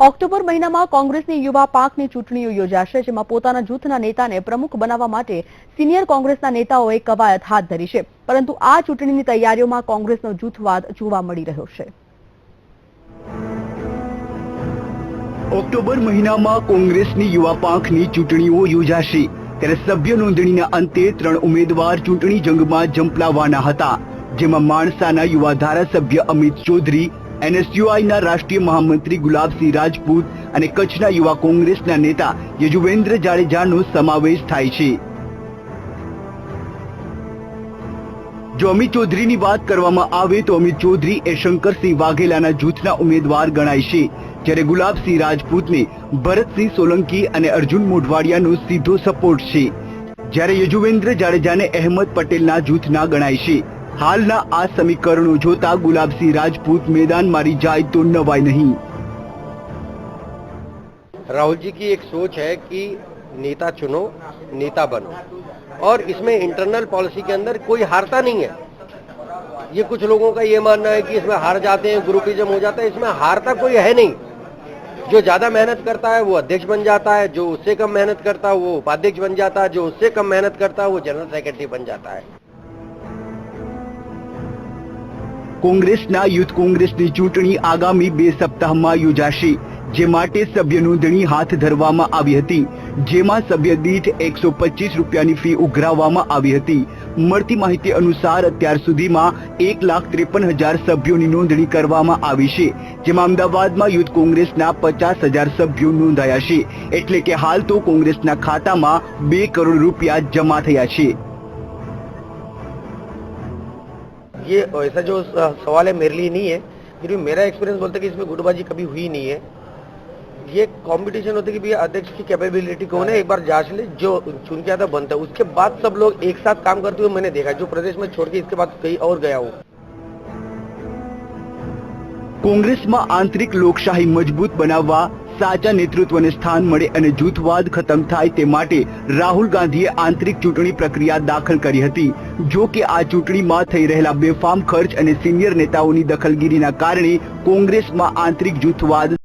October મહિનામાં કોંગ્રેસની યુવા પાંખની ચૂંટણીઓ યોજાશે, જેમાં પોતાના જૂથના નેતાને પ્રમુખ બનાવવા માટે સિનિયર કોંગ્રેસના નેતાઓએ કવાયત હાથ ધરી છે. પરંતુ આ ચૂંટણીની તૈયારીઓમાં કોંગ્રેસનો જૂથવાદ જોવા મળી રહ્યો છે. ઓક્ટોબર મહિનામાં કોંગ્રેસની યુવા પાંખની ચૂંટણીઓ યોજાશે, ત્યારે સભ્ય નોંધણીના અંતે 3 ઉમેદવાર ચૂંટણી જંગમાં ઝંપલાવવાના હતા, જેમાં માણસાના યુવા ધારાસભ્ય અમિત ચૌધરી, NSUIના રાષ્ટ્રીય મહામંત્રી ગુલાબસિંહ રાજપૂત અને કચ્છના યુવા કોંગ્રેસના નેતા યજુવેન્દ્ર જાડેજાનો સમાવેશ થાય છે. જો અમિત ચૌધરીની વાત કરવામાં આવે તો અમિત ચૌધરી એ શંકરસિંહ વાઘેલાના જૂથના ઉમેદવાર ગણાય છે, જ્યારે ગુલાબસિંહ રાજપૂતને ભરતસિંહ સોલંકી અને અર્જુન મોઢવાડિયાનો સીધો સપોર્ટ છે, જ્યારે યજુવેન્દ્ર જાડેજાને અહેમદ પટેલના જૂથના ગણાય છે. हालना आ समीकरणों जोता गुलाबसिंह राजपूत मैदान मारी जाए तो नवाई नहीं. राहुल जी की एक सोच है कि नेता चुनो, नेता बनो, और इसमें इंटरनल पॉलिसी के अंदर कोई हारता नहीं है. ये कुछ लोगों का ये मानना है कि इसमें हार जाते हैं, ग्रुपिज्म हो जाता है. इसमें हारता कोई है नहीं. जो ज्यादा मेहनत करता है वो अध्यक्ष बन जाता है, जो उससे कम मेहनत करता है वो उपाध्यक्ष बन जाता है, जो उससे कम मेहनत करता है वो जनरल सेक्रेटरी बन जाता है. કોંગ્રેસના યુથ કોંગ્રેસની ચૂંટણી આગામી 2 સપ્તાહમાં યોજાશે, જે માટે સભ્ય નોંધણી હાથ ધરવામાં આવી હતી, જેમાં સભ્ય દીઠ 125 રૂપિયાની ફી ઉઘરાવવામાં આવી હતી. મળતી માહિતી અનુસાર અત્યાર સુધીમાં 1,53,000 સભ્યોની નોંધણી કરવામાં આવી છે, જેમાં અમદાવાદમાં યુથ કોંગ્રેસના 50,000 સભ્યો નોંધાયા છે. એટલે કે હાલ તો કોંગ્રેસના ખાતામાં 2 કરોડ રૂપિયા જમા થયા છે. ये ऐसा जो सवाल है मेरे लिए नहीं है, क्योंकि मेरा एक्सपीरियंस बोलता है कि इसमें गुटबाजी कभी हुई नहीं है. ये कंपटीशन होता है कि भैया अध्यक्ष की कैपेबिलिटी कौन है, एक बार जांच ले, जो चुन के आता बनता है, उसके बाद सब लोग एक साथ काम करते हुए मैंने देखा. जो प्रदेश में छोड़ के इसके बाद कहीं और गया हूँ. કોંગ્રેસમાં આંતરિક લોકશાહી મજબૂત બનાવવા, સાચા નેતૃત્વને સ્થાન મળે અને જૂથવાદ ખતમ થાય તે માટે રાહુલ ગાંધીએ આંતરિક ચૂંટણી પ્રક્રિયા દાખલ કરી હતી. જો કે આ ચૂંટણીમાં થઈ રહેલા બેફામ ખર્ચ અને સિનિયર નેતાઓની દખલગીરીના કારણે કોંગ્રેસમાં આંતરિક જૂથવાદ